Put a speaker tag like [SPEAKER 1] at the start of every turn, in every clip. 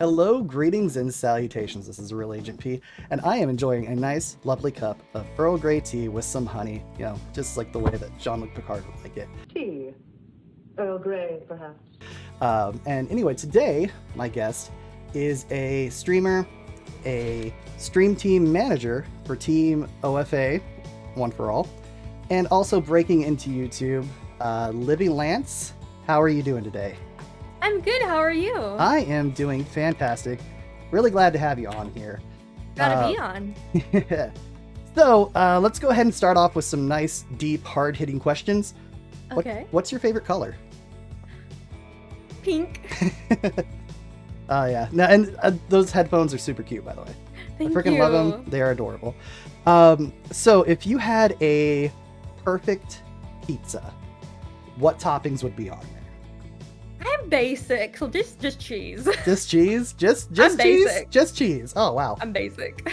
[SPEAKER 1] Hello, greetings and salutations. This is Real Agent P, and I am enjoying a nice, lovely cup of Earl Grey tea with some honey, just like the way that Jean-Luc Picard would like it.
[SPEAKER 2] Tea. Earl Grey, perhaps.
[SPEAKER 1] And anyway, today, my guest is a streamer, a stream team manager for Team OFA, One for All, and also breaking into YouTube, Livvylance. How are you doing today?
[SPEAKER 3] I'm good. How are you?
[SPEAKER 1] I am doing fantastic. Really glad to have you on here.
[SPEAKER 3] Gotta be on.
[SPEAKER 1] Yeah. So let's go ahead and start off with some nice, deep, hard-hitting questions.
[SPEAKER 3] Okay.
[SPEAKER 1] What's your favorite color?
[SPEAKER 3] Pink.
[SPEAKER 1] Oh yeah. Now, and those headphones are super cute, by the way.
[SPEAKER 3] Thank
[SPEAKER 1] I freaking
[SPEAKER 3] you.
[SPEAKER 1] love them. They are adorable. So if you had a perfect pizza, what toppings would be on there?
[SPEAKER 3] I'm basic, so just cheese.
[SPEAKER 1] Just cheese? Just
[SPEAKER 3] I'm
[SPEAKER 1] cheese?
[SPEAKER 3] basic.
[SPEAKER 1] Just cheese. Oh wow.
[SPEAKER 3] I'm basic.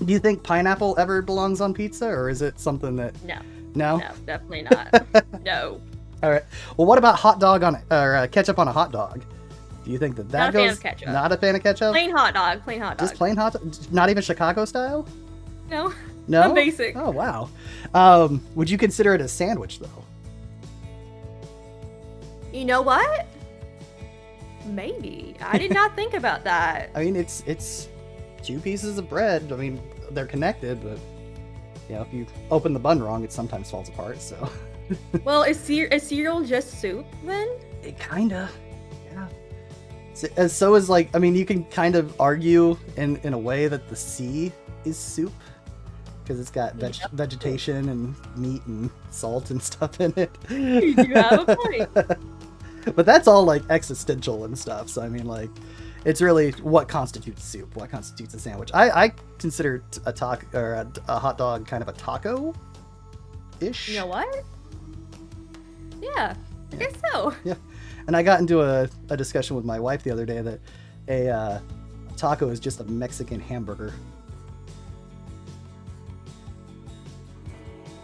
[SPEAKER 1] Do you think pineapple ever belongs on pizza, or is it something that?
[SPEAKER 3] No.
[SPEAKER 1] No.
[SPEAKER 3] No, definitely not. No.
[SPEAKER 1] All right. Well, what about hot dog on or ketchup on a hot dog? Do you think that
[SPEAKER 3] Not a
[SPEAKER 1] goes?
[SPEAKER 3] fan of ketchup.
[SPEAKER 1] Not a fan of ketchup.
[SPEAKER 3] Plain hot dog. Plain hot dog.
[SPEAKER 1] Just plain hot dog. Not even Chicago style.
[SPEAKER 3] No.
[SPEAKER 1] No.
[SPEAKER 3] I'm basic.
[SPEAKER 1] Oh wow. Would you consider it a sandwich though?
[SPEAKER 3] You know what? Maybe. I did not think about that.
[SPEAKER 1] I mean, it's two pieces of bread. I mean, they're connected, but if you open the bun wrong, it sometimes falls apart. So.
[SPEAKER 3] Well, is cereal just soup then?
[SPEAKER 1] It kinda, yeah. So is like, I mean, you can kind of argue in a way that the sea is soup because it's got vegetation and meat and salt and stuff in it.
[SPEAKER 3] You do have a point.
[SPEAKER 1] But that's all like existential and stuff. So I mean, like, it's really what constitutes soup, what constitutes a sandwich. I consider a taco or a hot dog kind of a taco-ish.
[SPEAKER 3] You know what? Yeah, I guess so.
[SPEAKER 1] Yeah. And I got into a discussion with my wife the other day that a taco is just a Mexican hamburger.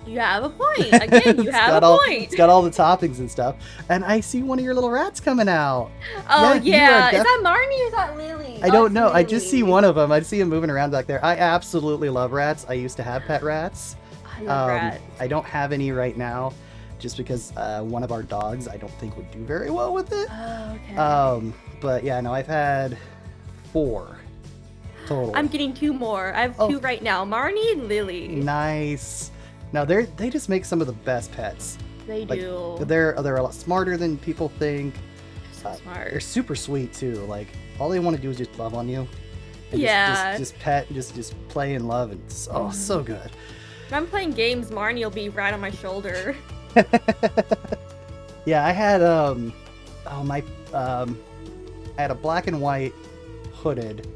[SPEAKER 3] You have a point. Again, you have a point.
[SPEAKER 1] It's got all the toppings and stuff. And I see one of your little rats coming out.
[SPEAKER 3] Oh,
[SPEAKER 1] yeah.
[SPEAKER 3] Is that Marnie or is that Lily?
[SPEAKER 1] I don't know.
[SPEAKER 3] Lily.
[SPEAKER 1] I just see one of them. I see him moving around back there. I absolutely love rats. I used to have pet rats.
[SPEAKER 3] I love rats.
[SPEAKER 1] I don't have any right now just because one of our dogs I don't think would do very well with it.
[SPEAKER 3] Oh, okay.
[SPEAKER 1] But yeah, no, I've had 4 total.
[SPEAKER 3] I'm getting 2 more. I have 2 right now. Marnie and Lily.
[SPEAKER 1] Nice. Now they just make some of the best pets.
[SPEAKER 3] They do.
[SPEAKER 1] They're a lot smarter than people think.
[SPEAKER 3] So smart.
[SPEAKER 1] They're super sweet too. Like all they want to do is just love on you. And
[SPEAKER 3] Yeah.
[SPEAKER 1] Just pet, just play and love, and it's, so good.
[SPEAKER 3] When I'm playing games, Marnie will be right on my shoulder.
[SPEAKER 1] Yeah, I had I had a black and white hooded.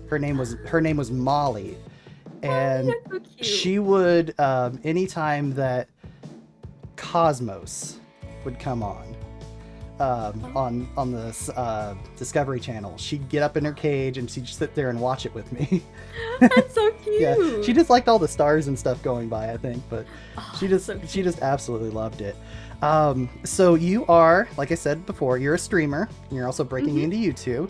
[SPEAKER 1] Her name was Molly. And
[SPEAKER 3] That's so cute.
[SPEAKER 1] she would, anytime that Cosmos would come on the Discovery Channel, she'd get up in her cage and she'd just sit there and watch it with me.
[SPEAKER 3] That's so cute.
[SPEAKER 1] Yeah, she just liked all the stars and stuff going by, I think, but she just
[SPEAKER 3] so
[SPEAKER 1] she just absolutely loved it. So you are, like I said before, you're a streamer. And you're also breaking into YouTube.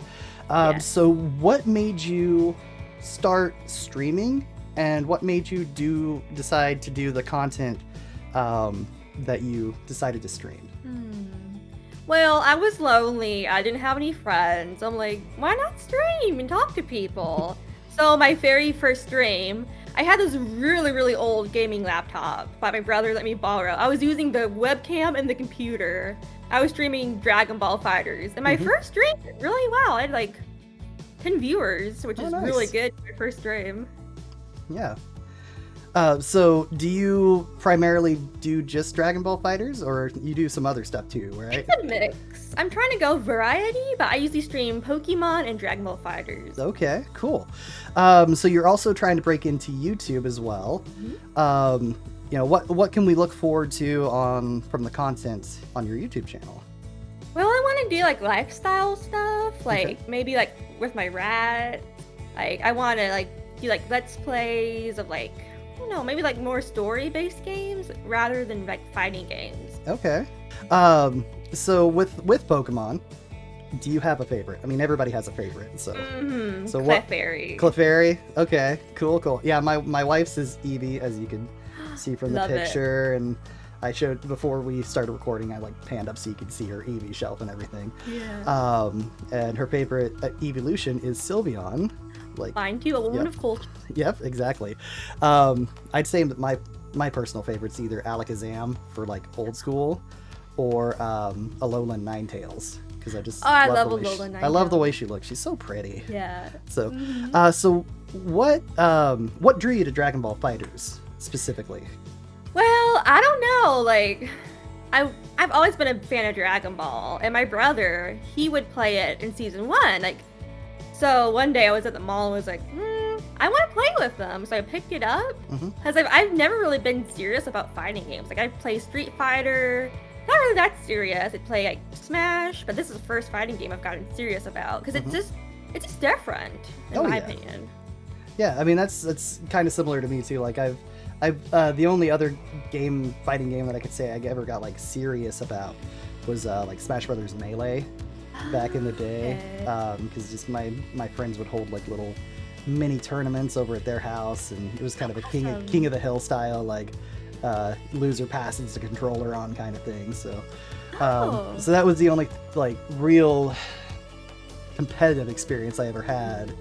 [SPEAKER 3] Yes.
[SPEAKER 1] So what made you start streaming? And what made you decide to do the content that you decided to stream?
[SPEAKER 3] Well, I was lonely. I didn't have any friends. I'm like, why not stream and talk to people? So my very first stream, I had this really, really old gaming laptop that my brother let me borrow. I was using the webcam and the computer. I was streaming Dragon Ball Fighters. And my first stream did really well. I had like 10 viewers, which is
[SPEAKER 1] nice.
[SPEAKER 3] really good for my first stream.
[SPEAKER 1] Yeah. So do you primarily do just Dragon Ball Fighters, or you do some other stuff too, right?
[SPEAKER 3] It's a mix. I'm trying to go variety, but I usually stream Pokemon and Dragon Ball Fighters.
[SPEAKER 1] Okay, cool. So you're also trying to break into YouTube as well. What can we look forward to from the content on your YouTube channel?
[SPEAKER 3] Well, I want to do like lifestyle stuff, like maybe like with my rat. Like I want to like do like let's plays of like, I don't know, maybe like more story-based games rather than like fighting games.
[SPEAKER 1] Okay. So with Pokemon, do you have a favorite? I mean, everybody has a favorite, so. So
[SPEAKER 3] Clefairy.
[SPEAKER 1] Clefairy. Okay, cool. Yeah, my wife's is Eevee, as you can see from the
[SPEAKER 3] Love it.
[SPEAKER 1] picture, and I showed before we started recording. I like panned up so you could see her Eevee shelf and everything.
[SPEAKER 3] Yeah.
[SPEAKER 1] And her favorite evolution is Sylveon. Like
[SPEAKER 3] Mine too, a woman of culture.
[SPEAKER 1] Yep, exactly. I'd say that my personal favorite's either Alakazam for like old school, or Alolan Ninetales, because I just
[SPEAKER 3] I
[SPEAKER 1] love
[SPEAKER 3] love
[SPEAKER 1] the way
[SPEAKER 3] Alolan
[SPEAKER 1] I love the
[SPEAKER 3] Ninetales.
[SPEAKER 1] way she looks. She's so pretty.
[SPEAKER 3] Yeah.
[SPEAKER 1] So,
[SPEAKER 3] Mhm.
[SPEAKER 1] so what drew you to Dragon Ball Fighters specifically?
[SPEAKER 3] Well, I don't know. Like, I've always been a fan of Dragon Ball, and my brother, he would play it in season 1. Like, so one day I was at the mall and was like, I want to play with them. So I picked it up because I've never really been serious about fighting games. Like, I play Street Fighter, not really that serious. I play like Smash, but this is the first fighting game I've gotten serious about because it's just different in my opinion.
[SPEAKER 1] Yeah, I mean that's kind of similar to me too. Like I've the only other fighting game that I could say I ever got like serious about was like Smash Brothers Melee back in the day, because just my friends would hold like little mini tournaments over at their house, and it was kind of a king of the hill style, like loser passes the controller on kind of thing. So so that was the only like real competitive experience I ever had.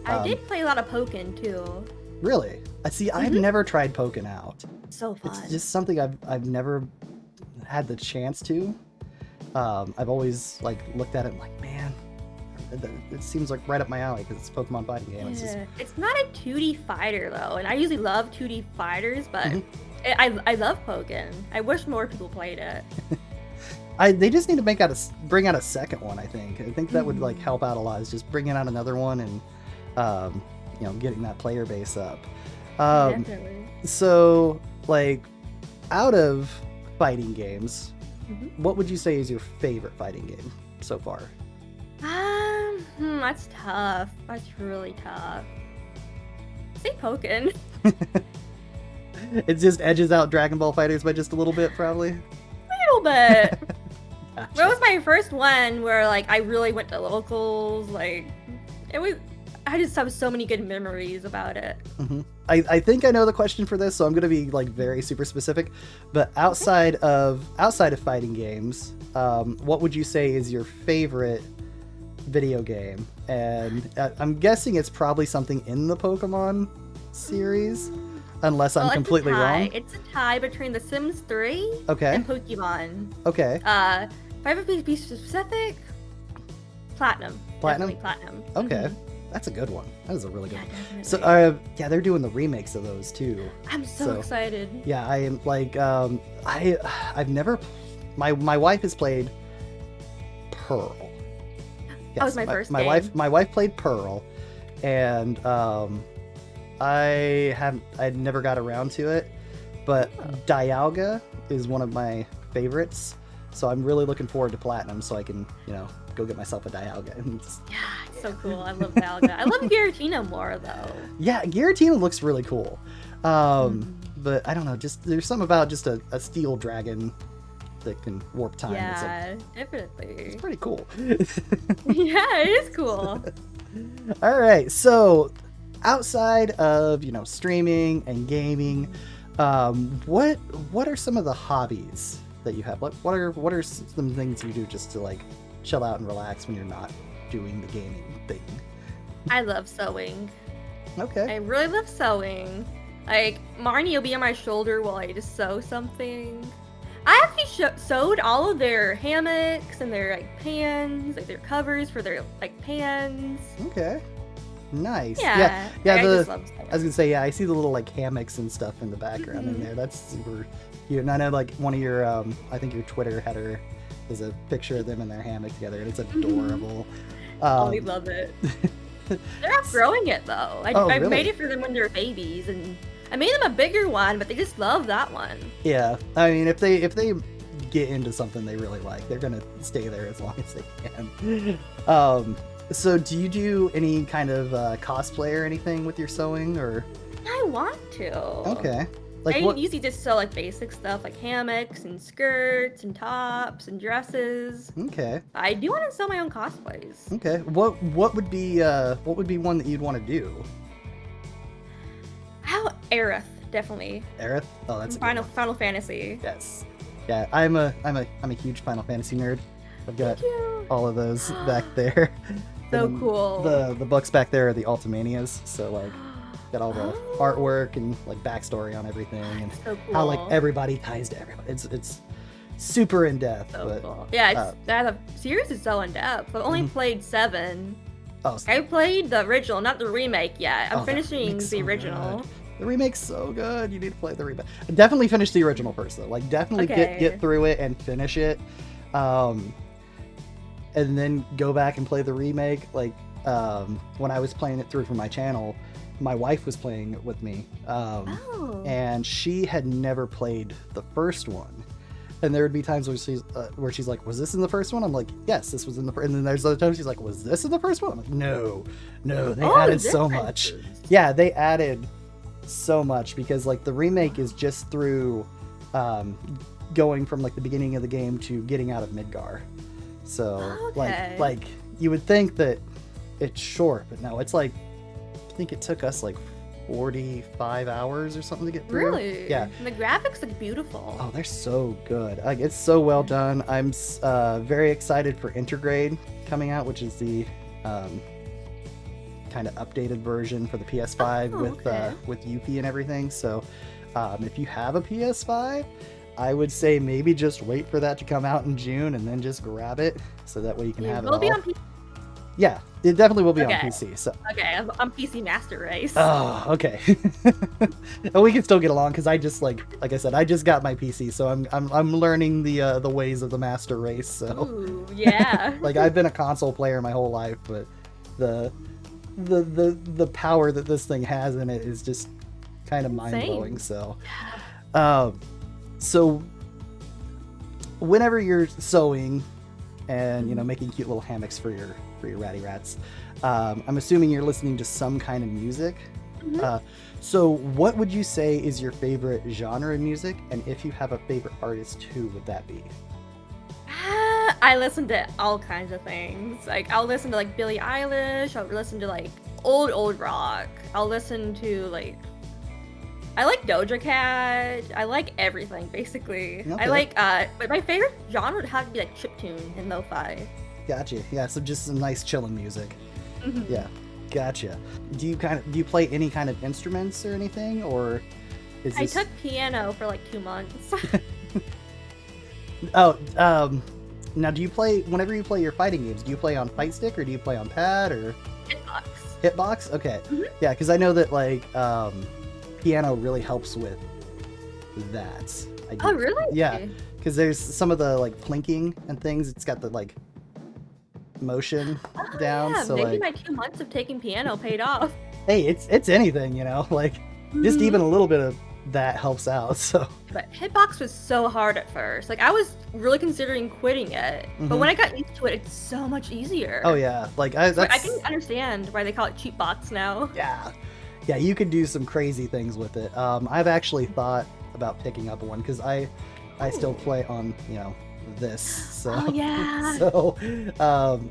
[SPEAKER 3] I did play a lot of Pokken too.
[SPEAKER 1] Really? I see. I've never tried Pokken out.
[SPEAKER 3] So fun.
[SPEAKER 1] It's just something I've never had the chance to. I've always like looked at it and like, man, it seems like right up my alley because it's a Pokemon fighting game.
[SPEAKER 3] Yeah. It's not a 2D fighter though, and I usually love 2D fighters, but I love Pokken. I wish more people played it.
[SPEAKER 1] They just need to bring out a second one. I think that would like help out a lot. Is just bringing out another one and getting that player base up.
[SPEAKER 3] Definitely.
[SPEAKER 1] So like out of fighting games, what would you say is your favorite fighting game so far?
[SPEAKER 3] That's tough. That's really tough. Say Pokken.
[SPEAKER 1] It just edges out Dragon Ball Fighters by just a little bit, probably.
[SPEAKER 3] A little bit.
[SPEAKER 1] Gotcha.
[SPEAKER 3] That was my first one where like I really went to locals. Like I just have so many good memories about it.
[SPEAKER 1] I think I know the question for this, so I'm gonna be like very super specific. But outside of fighting games, what would you say is your favorite video game? And I'm guessing it's probably something in the Pokemon series, unless I'm completely wrong.
[SPEAKER 3] It's a tie between The Sims 3 and Pokemon.
[SPEAKER 1] Okay.
[SPEAKER 3] If I have to be specific, Platinum.
[SPEAKER 1] Platinum?
[SPEAKER 3] Definitely Platinum.
[SPEAKER 1] Okay. That's a good one. That is a really good one.
[SPEAKER 3] Definitely.
[SPEAKER 1] So, they're doing the remakes of those too.
[SPEAKER 3] I'm so excited.
[SPEAKER 1] Yeah, I am like, I've never, my wife has played Pearl.
[SPEAKER 3] That was my first
[SPEAKER 1] my
[SPEAKER 3] game.
[SPEAKER 1] My wife played Pearl, and I'd never got around to it, but Dialga is one of my favorites. So I'm really looking forward to Platinum, so I can, go get myself a Dialga. And
[SPEAKER 3] Yeah, it's so cool. I love Dialga. I love Giratina more though.
[SPEAKER 1] Yeah, Giratina looks really cool. But I don't know, just there's something about just a steel dragon that can warp time.
[SPEAKER 3] Yeah, definitely.
[SPEAKER 1] It's pretty cool.
[SPEAKER 3] Yeah, it is cool.
[SPEAKER 1] All right, so outside of streaming and gaming, what are some of the hobbies that you have? What are some things you do just to like chill out and relax when you're not doing the gaming thing?
[SPEAKER 3] I love sewing.
[SPEAKER 1] Okay.
[SPEAKER 3] I really love sewing. Like, Marnie will be on my shoulder while I just sew something. I actually sewed all of their hammocks and their like pans, like their covers for their like pans.
[SPEAKER 1] Okay. Nice.
[SPEAKER 3] Yeah. I just love sewing.
[SPEAKER 1] I was gonna say, I see the little like hammocks and stuff in the background in there. That's super cute. And I know like one of your I think your Twitter header is a picture of them in their hammock together, and it's adorable.
[SPEAKER 3] We love it. They're outgrowing it though. I
[SPEAKER 1] really?
[SPEAKER 3] made it for them when they were babies, and I made them a bigger one, but they just love that one.
[SPEAKER 1] Yeah, I mean, if they get into something they really like, they're gonna stay there as long as they can. So do you do any kind of cosplay or anything with your sewing, or?
[SPEAKER 3] I want to.
[SPEAKER 1] Okay. Like
[SPEAKER 3] I
[SPEAKER 1] what?
[SPEAKER 3] usually just sell like basic stuff like hammocks and skirts and tops and dresses.
[SPEAKER 1] Okay.
[SPEAKER 3] I do want to sell my own cosplays.
[SPEAKER 1] Okay. What would be one that you'd want to do?
[SPEAKER 3] How Aerith, definitely.
[SPEAKER 1] Aerith? Oh, that's a good
[SPEAKER 3] Final
[SPEAKER 1] one.
[SPEAKER 3] Final Fantasy.
[SPEAKER 1] Yes. Yeah, I'm a huge Final Fantasy nerd. I've got
[SPEAKER 3] Thank you.
[SPEAKER 1] all of those back there.
[SPEAKER 3] So
[SPEAKER 1] And
[SPEAKER 3] cool.
[SPEAKER 1] The books back there are the Ultimanias, so like got all the artwork and like backstory on everything and
[SPEAKER 3] So cool.
[SPEAKER 1] how like everybody ties to everybody. It's super in depth.
[SPEAKER 3] So
[SPEAKER 1] but
[SPEAKER 3] cool. Yeah, the series is so in depth. I've only played 7.
[SPEAKER 1] oh,
[SPEAKER 3] I played the original, not the remake yet. I'm
[SPEAKER 1] Oh, that
[SPEAKER 3] finishing
[SPEAKER 1] remake's
[SPEAKER 3] the
[SPEAKER 1] so
[SPEAKER 3] original.
[SPEAKER 1] good. The remake's so good. You need to play the remake. Definitely finish the original first though. Like definitely
[SPEAKER 3] Okay.
[SPEAKER 1] get through it and finish it. And then go back and play the remake. Like when I was playing it through for my channel, my wife was playing it with me.
[SPEAKER 3] Oh.
[SPEAKER 1] And she had never played the first one. And there would be times where she's like, "Was this in the first one?" I'm like, "Yes, this was in the first." And then there's other times she's like, "Was this in the first one?" I'm like, "No, they added so much." Yeah, they added so much because like the remake is just through going from like the beginning of the game to getting out of Midgar. So
[SPEAKER 3] Okay.
[SPEAKER 1] like you would think that it's short, but no, it's like I think it took us like 45 hours or something to get through.
[SPEAKER 3] Really?
[SPEAKER 1] Yeah.
[SPEAKER 3] And the graphics look beautiful.
[SPEAKER 1] Oh, they're so good. Like it's so well done. I'm very excited for Intergrade coming out, which is the kind of updated version for the PS5 with Yuffie and everything. So if you have a PS5, I would say maybe just wait for that to come out in June and then just grab it so that way you can have it
[SPEAKER 3] Will
[SPEAKER 1] all.
[SPEAKER 3] be on PC.
[SPEAKER 1] Yeah, it definitely will be on
[SPEAKER 3] Okay.
[SPEAKER 1] PC. So
[SPEAKER 3] Okay, I'm PC Master Race.
[SPEAKER 1] oh, okay. And we can still get along because I just like I said, I just got my PC, so I'm learning the ways of the master race. So
[SPEAKER 3] Ooh, yeah.
[SPEAKER 1] like I've been a console player my whole life, but the power that this thing has in it is just kind of mind blowing. So, so whenever you're sewing and making cute little hammocks for your ratty rats, I'm assuming you're listening to some kind of music. So what would you say is your favorite genre of music, and if you have a favorite artist, who would that be?
[SPEAKER 3] I listen to all kinds of things. Like I'll listen to like Billie Eilish. I'll listen to like old rock. I'll listen to like I like Doja Cat. I like everything basically.
[SPEAKER 1] Okay.
[SPEAKER 3] I like but my favorite genre would have to be like chiptune and lo-fi.
[SPEAKER 1] Gotcha. Yeah, so just some nice chilling music.
[SPEAKER 3] Mhm.
[SPEAKER 1] Yeah, gotcha. Do you play any kind of instruments or anything, or is
[SPEAKER 3] I
[SPEAKER 1] this...
[SPEAKER 3] took piano for like 2 months.
[SPEAKER 1] Now do you play, whenever you play your fighting games, do you play on fight stick or do you play on pad or
[SPEAKER 3] Hitbox.
[SPEAKER 1] hitbox? Okay.
[SPEAKER 3] Mhm.
[SPEAKER 1] Yeah, because I know that like piano really helps with that.
[SPEAKER 3] Oh really?
[SPEAKER 1] Yeah, because there's some of the like plinking and things. It's got the like motion down.
[SPEAKER 3] Yeah,
[SPEAKER 1] So
[SPEAKER 3] maybe
[SPEAKER 1] like,
[SPEAKER 3] my 2 months of taking piano paid off.
[SPEAKER 1] hey, it's anything, like just
[SPEAKER 3] Mhm.
[SPEAKER 1] even a little bit of that helps out. So
[SPEAKER 3] But Hitbox was so hard at first. Like I was really considering quitting it, but
[SPEAKER 1] Mhm.
[SPEAKER 3] when I got used to it, it's so much easier.
[SPEAKER 1] oh yeah, like
[SPEAKER 3] So I
[SPEAKER 1] that's
[SPEAKER 3] can understand why they call it cheap box now.
[SPEAKER 1] yeah, you could do some crazy things with it. I've actually thought about picking up one because I still play on this. So
[SPEAKER 3] Oh yeah.
[SPEAKER 1] so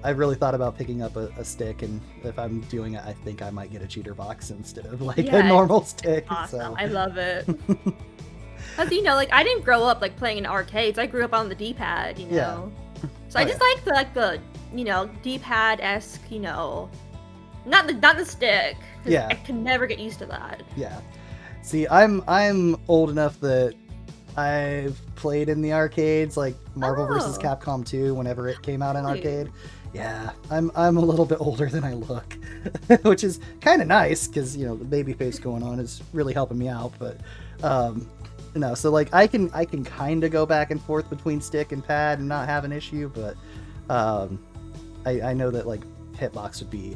[SPEAKER 1] I really thought about picking up a stick, and if I'm doing it, I think I might get a cheater box instead of like
[SPEAKER 3] Yeah,
[SPEAKER 1] a normal stick.
[SPEAKER 3] Awesome.
[SPEAKER 1] So
[SPEAKER 3] I love it. Cause like I didn't grow up like playing in arcades. I grew up on the D-pad,
[SPEAKER 1] Yeah.
[SPEAKER 3] So
[SPEAKER 1] Oh,
[SPEAKER 3] I just like the D-pad-esque, not the stick. 'Cause
[SPEAKER 1] Yeah.
[SPEAKER 3] I can never get used to that.
[SPEAKER 1] yeah. See, I'm old enough that I've played in the arcades, like Marvel vs.
[SPEAKER 3] Oh.
[SPEAKER 1] Capcom 2, whenever it came out in
[SPEAKER 3] Really?
[SPEAKER 1] arcade. Yeah, I'm a little bit older than I look, which is kind of nice because the baby face going on is really helping me out. But no, so like I can kind of go back and forth between stick and pad and not have an issue. But I know that like Hitbox would be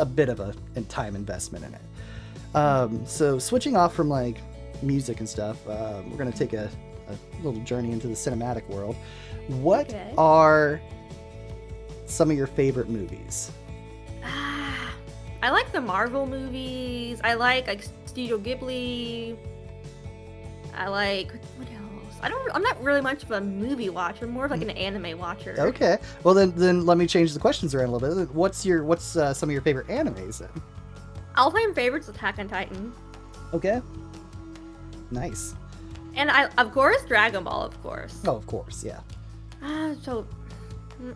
[SPEAKER 1] a bit of a time investment in it. So switching off from like music and stuff, we're gonna take a little journey into the cinematic world. What
[SPEAKER 3] Okay.
[SPEAKER 1] are some of your favorite movies?
[SPEAKER 3] I like the Marvel movies. I like Studio Ghibli. I like what else? I'm not really much of a movie watcher. I'm more of like an anime watcher.
[SPEAKER 1] Okay. Well, then let me change the questions around a little bit. What's some of your favorite animes then?
[SPEAKER 3] All-time favorites: Attack on Titan.
[SPEAKER 1] Okay. Nice.
[SPEAKER 3] And of course, Dragon Ball, of course.
[SPEAKER 1] Oh, of course, yeah.
[SPEAKER 3] So,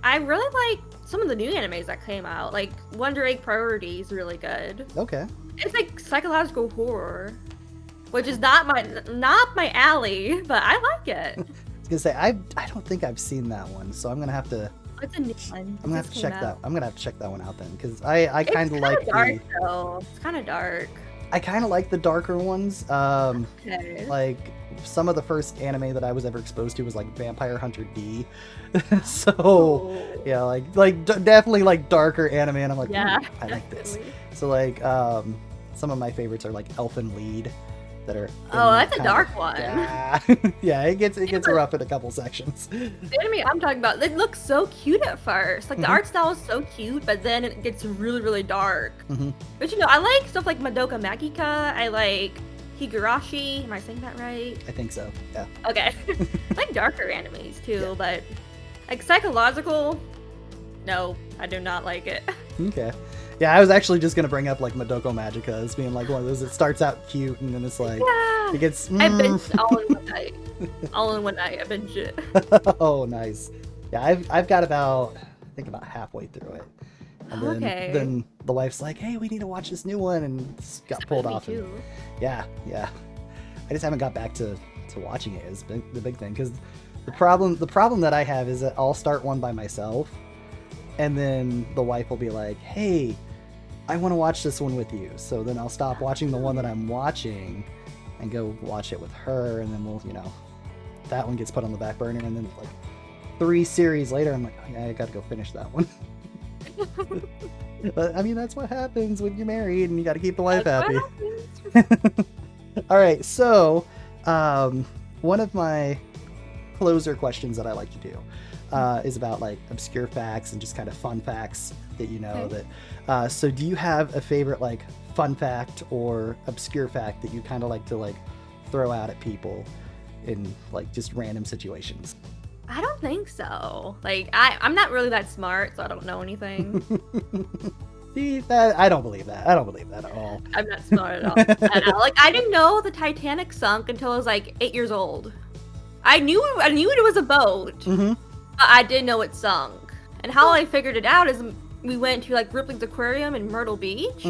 [SPEAKER 3] I really like some of the new animes that came out. Like Wonder Egg Priority is really good.
[SPEAKER 1] Okay.
[SPEAKER 3] It's like psychological horror, which is not my alley, but I like it.
[SPEAKER 1] I was gonna say I don't think I've seen that one, so I'm gonna have to.
[SPEAKER 3] It's a new one.
[SPEAKER 1] I'm gonna have to check that. I'm gonna have to check that one out then, because I kind of like
[SPEAKER 3] dark though. It's kind of dark.
[SPEAKER 1] I kind of like the darker ones.
[SPEAKER 3] Okay.
[SPEAKER 1] Like some of the first anime that I was ever exposed to was like Vampire Hunter D. So yeah, definitely like darker anime, and I'm like,
[SPEAKER 3] yeah,
[SPEAKER 1] I like this.
[SPEAKER 3] definitely.
[SPEAKER 1] So like some of my favorites are like Elfen Lied, that are.
[SPEAKER 3] Oh, that's a dark one.
[SPEAKER 1] Yeah, yeah, it gets rough in a couple sections.
[SPEAKER 3] The anime I'm talking about, it looks so cute at first. Like the art style is so cute, but then it gets really, really dark. But I like stuff like Madoka Magica. I like Higurashi. Am I saying that right?
[SPEAKER 1] I think so. Yeah.
[SPEAKER 3] Okay. I like darker animes too, but like psychological, no, I do not like it.
[SPEAKER 1] Okay. Yeah, I was actually just gonna bring up like Madoka Magica as being like one of those that starts out cute and then it's like it gets.
[SPEAKER 3] I binged all in one night. All in one night, I binged it.
[SPEAKER 1] Oh, nice. Yeah, I've got about halfway through it, and then the wife's like, "Hey, we need to watch this new one," and got pulled off. And, yeah. I just haven't got back to watching it. Is the big thing, because the problem that I have is that I'll start one by myself, and then the wife will be like, "Hey, I want to watch this one with you." So then I'll stop watching the one that I'm watching and go watch it with her, and then we'll, that one gets put on the back burner, and then like 3 series later, I'm like, oh, yeah, I gotta go finish that one. But I mean, that's what happens when you're married and you gotta keep the wife happy. All right, so one of my closer questions that I like to do is about like obscure facts and just kind of fun facts that that. So do you have a favorite like fun fact or obscure fact that you kind of like to like throw out at people in like just random situations?
[SPEAKER 3] I don't think so. Like I'm not really that smart, so I don't know anything.
[SPEAKER 1] See, that I don't believe that. I don't believe that at all.
[SPEAKER 3] I'm not smart at all. Like I didn't know the Titanic sunk until I was like 8 years old. I knew it was a boat, but I didn't know it sunk. And how I figured it out is we went to like Ripley's Aquarium in Myrtle Beach,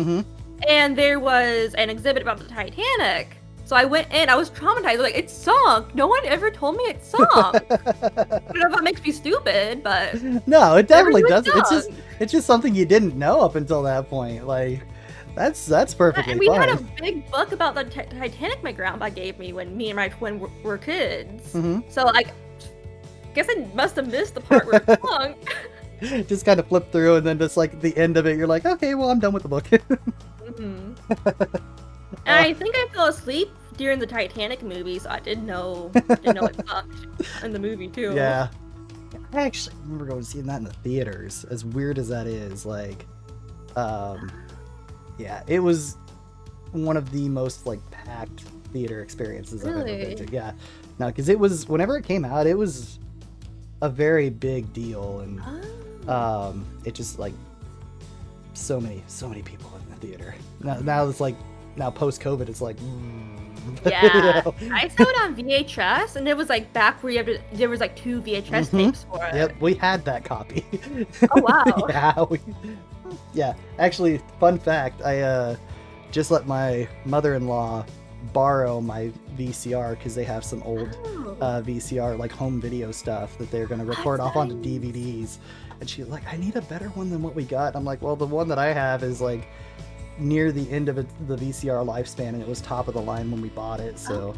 [SPEAKER 3] and there was an exhibit about the Titanic. So I went in, I was traumatized. Like, it sunk. No one ever told me it sunk. I don't know if that makes me stupid, but
[SPEAKER 1] no, it definitely doesn't. It's just something you didn't know up until that point. Like, that's perfectly
[SPEAKER 3] fine. We
[SPEAKER 1] had
[SPEAKER 3] a big book about the Titanic my grandpa gave me when me and my twin were kids. So like, guess I must have missed the part where it sunk.
[SPEAKER 1] Just kind of flip through, and then just like the end of it, you're like, okay, well, I'm done with the book.
[SPEAKER 3] And I think I fell asleep during the Titanic movie, so I didn't know it sucked in the movie too.
[SPEAKER 1] Yeah. I actually remember going to see that in the theaters, as weird as that is. Like, yeah, it was one of the most like packed theater experiences I've ever been to. Yeah. No, because it was, whenever it came out, it was a very big deal, and it just like so many people in the theater. Now it's like, now post-COVID, it's like,
[SPEAKER 3] yeah. I saw it on VHS, and it was like back where there was like 2 VHS tapes for it.
[SPEAKER 1] Yep, we had that copy.
[SPEAKER 3] Oh wow.
[SPEAKER 1] Yeah. Actually, fun fact, I just let my mother-in-law borrow my VCR because they have some old VCR like home video stuff that they're going to record off onto DVDs, and she's like, I need a better one than what we got. I'm like, well, the one that I have is like near the end of the VCR lifespan, and it was top of the line when we bought it, so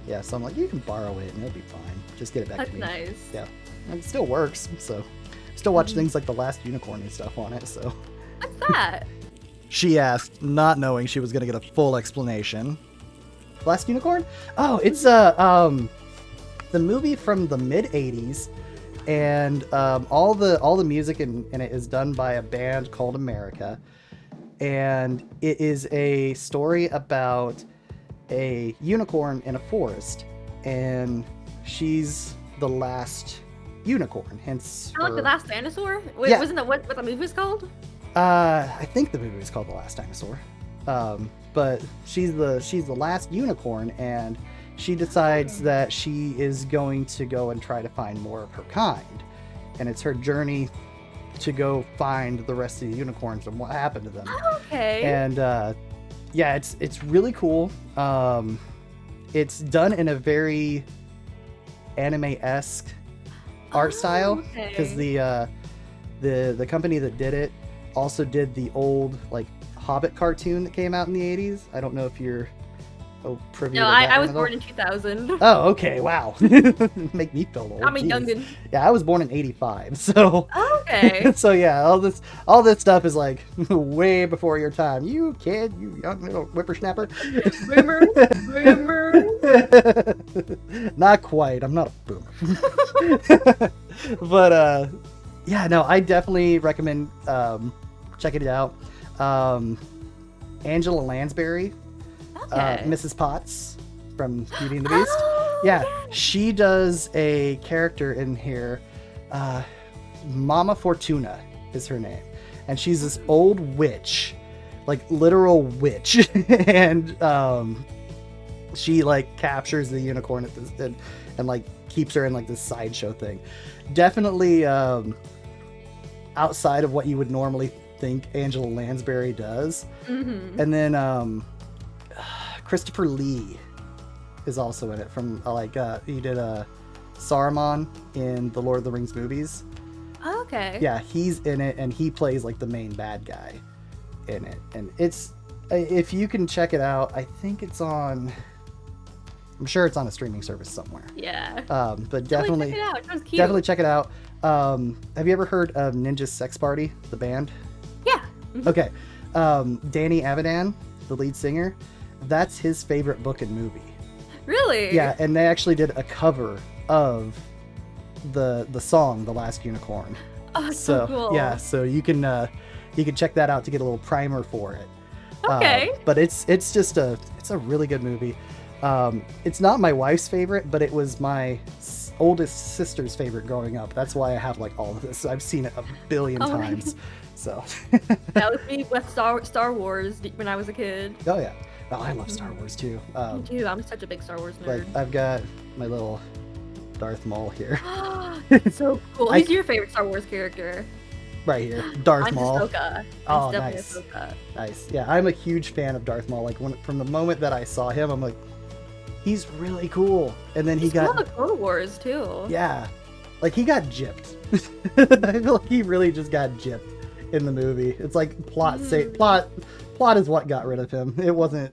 [SPEAKER 1] yeah, so I'm like, you can borrow it and it'll be fine, just get it back to me.
[SPEAKER 3] That's nice.
[SPEAKER 1] Yeah, and it still works, so still watch things like The Last Unicorn and stuff on it. So
[SPEAKER 3] what's that?
[SPEAKER 1] She asked, not knowing she was gonna get a full explanation. Last Unicorn? Oh, it's the movie from the mid-'80s, and all the music in it is done by a band called America. And it is a story about a unicorn in a forest, and she's the last unicorn. Hence,
[SPEAKER 3] Like the last dinosaur. Wait,
[SPEAKER 1] Yeah.
[SPEAKER 3] wasn't that what the movie was called?
[SPEAKER 1] I think the movie was called The Last Dinosaur. But she's the last unicorn, and she decides that she is going to go and try to find more of her kind, and it's her journey to go find the rest of the unicorns and what happened to them.
[SPEAKER 3] Okay.
[SPEAKER 1] And yeah, it's really cool. It's done in a very anime-esque art style, because the company that did it also did the old like Hobbit cartoon that came out in the 80s. I don't know if you're privy
[SPEAKER 3] No,
[SPEAKER 1] to that
[SPEAKER 3] I
[SPEAKER 1] one
[SPEAKER 3] was
[SPEAKER 1] at all.
[SPEAKER 3] born in 2000.
[SPEAKER 1] Oh, okay, wow. Make me feel old.
[SPEAKER 3] I'm a
[SPEAKER 1] Jeez.
[SPEAKER 3] youngin.
[SPEAKER 1] Yeah, I was born in 85, so
[SPEAKER 3] Okay.
[SPEAKER 1] so yeah, all this stuff is like way before your time. You kid, you young little whippersnapper.
[SPEAKER 3] Boomer.
[SPEAKER 1] Not quite. I'm not a boomer. But yeah, no, I definitely recommend checking it out. Angela Lansbury,
[SPEAKER 3] Okay.
[SPEAKER 1] Mrs. Potts from Beauty and the Beast.
[SPEAKER 3] Oh,
[SPEAKER 1] Yeah, she does a character in here. Mama Fortuna is her name, and she's this old witch, like literal witch, and she like captures the unicorn at this and like keeps her in like this sideshow thing. Definitely outside of what you would normally think Angela Lansbury does.
[SPEAKER 3] Mm-hmm.
[SPEAKER 1] And then Christopher Lee is also in it from he did Saruman in the Lord of the Rings movies.
[SPEAKER 3] Okay.
[SPEAKER 1] Yeah, he's in it, and he plays like the main bad guy in it. And it's, if you can check it out, I think it's on, I'm sure it's on a streaming service somewhere.
[SPEAKER 3] Yeah.
[SPEAKER 1] But definitely
[SPEAKER 3] check it out. It sounds cute.
[SPEAKER 1] definitely check it out. Have you ever heard of Ninja Sex Party, the band?
[SPEAKER 3] Yeah.
[SPEAKER 1] Okay. Danny Avidan, the lead singer, that's his favorite book and movie.
[SPEAKER 3] Really?
[SPEAKER 1] Yeah, and they actually did a cover of the song "The Last Unicorn."
[SPEAKER 3] Oh, it's so cool.
[SPEAKER 1] Yeah, so you can check that out to get a little primer for it.
[SPEAKER 3] Okay.
[SPEAKER 1] But it's just it's a really good movie. It's not my wife's favorite, but it was my oldest sister's favorite growing up. That's why I have like all of this. I've seen it a billion times. So
[SPEAKER 3] That was me with Star Wars when I was a kid.
[SPEAKER 1] oh yeah. Oh, I love Star Wars too.
[SPEAKER 3] Me too. I'm such a big Star Wars
[SPEAKER 1] Like
[SPEAKER 3] nerd.
[SPEAKER 1] I've got my little Darth Maul here,
[SPEAKER 3] So cool.
[SPEAKER 1] I-
[SPEAKER 3] Who's your favorite Star Wars character?
[SPEAKER 1] right here. Darth
[SPEAKER 3] I'm
[SPEAKER 1] Maul.
[SPEAKER 3] Ahsoka.
[SPEAKER 1] Oh,
[SPEAKER 3] I'm definitely
[SPEAKER 1] nice.
[SPEAKER 3] Ahsoka.
[SPEAKER 1] Nice. Yeah, I'm a huge fan of Darth Maul. Like from the moment that I saw him, I'm like, he's really cool. And then
[SPEAKER 3] He's
[SPEAKER 1] he got
[SPEAKER 3] cool in Clone Wars too.
[SPEAKER 1] yeah, like he got gypped. I feel like he really just got gypped in the movie. It's like plot is what got rid of him. It wasn't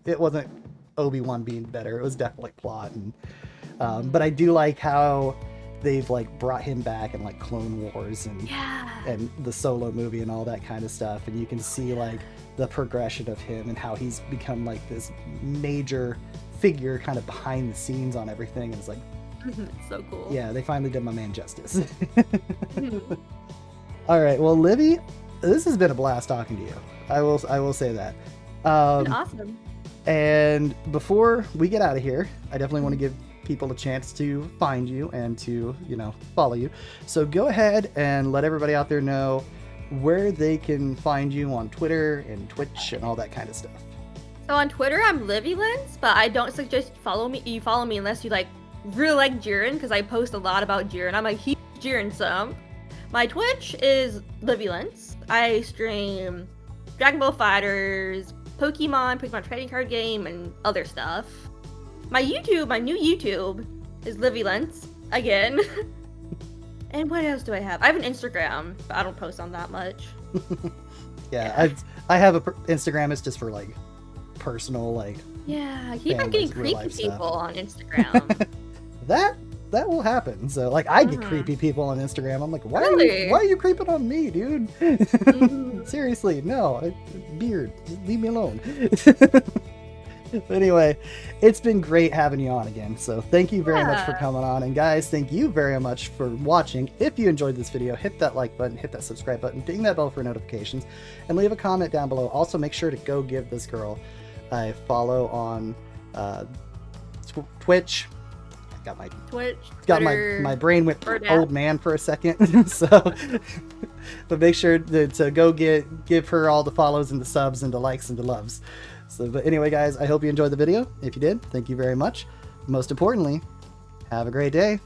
[SPEAKER 1] Obi-Wan being better. It was definitely plot. And but I do like how they've like brought him back in like Clone Wars and the Solo movie and all that kind of stuff, and you can see like the progression of him and how he's become like this major figure kind of behind the scenes on everything. And it's like,
[SPEAKER 3] It's so cool.
[SPEAKER 1] yeah, they finally did my man justice. All right, well, Livy, this has been a blast talking to you. I will say that.
[SPEAKER 3] Awesome.
[SPEAKER 1] And before we get out of here, I definitely want to give people a chance to find you and to, follow you. So go ahead and let everybody out there know where they can find you on Twitter and Twitch and all that kind of stuff.
[SPEAKER 3] So on Twitter, I'm Livvylance, but I don't suggest you follow me unless you really like Jiren, because I post a lot about Jiren. I'm a huge Jiren sump. My Twitch is Livvylance. I stream Dragon Ball Fighters, Pokemon trading card game, and other stuff. My new YouTube is Livvylance again. And what else do I have? I have an Instagram, but I don't post on that much.
[SPEAKER 1] Yeah, I have a Instagram. It's just for like personal
[SPEAKER 3] Yeah, I keep on
[SPEAKER 1] Families,
[SPEAKER 3] getting
[SPEAKER 1] real
[SPEAKER 3] creepy
[SPEAKER 1] life stuff.
[SPEAKER 3] people on Instagram.
[SPEAKER 1] that will happen. So like I get creepy people on Instagram. I'm like, why are you creeping on me, dude? Seriously, no, beard, just leave me alone. Anyway, it's been great having you on again. So thank you very much for coming on. And guys, thank you very much for watching. If you enjoyed this video, hit that like button, hit that subscribe button, ding that bell for notifications, and leave a comment down below. Also, make sure to go give this girl a follow on Twitch. got my
[SPEAKER 3] Twitch,
[SPEAKER 1] got
[SPEAKER 3] Twitter,
[SPEAKER 1] my brain went
[SPEAKER 3] Bird
[SPEAKER 1] old
[SPEAKER 3] app.
[SPEAKER 1] man for a second. So, but make sure to go give her all the follows and the subs and the likes and the loves. So, but anyway, guys, I hope you enjoyed the video. If you did, thank you very much. Most importantly, have a great day.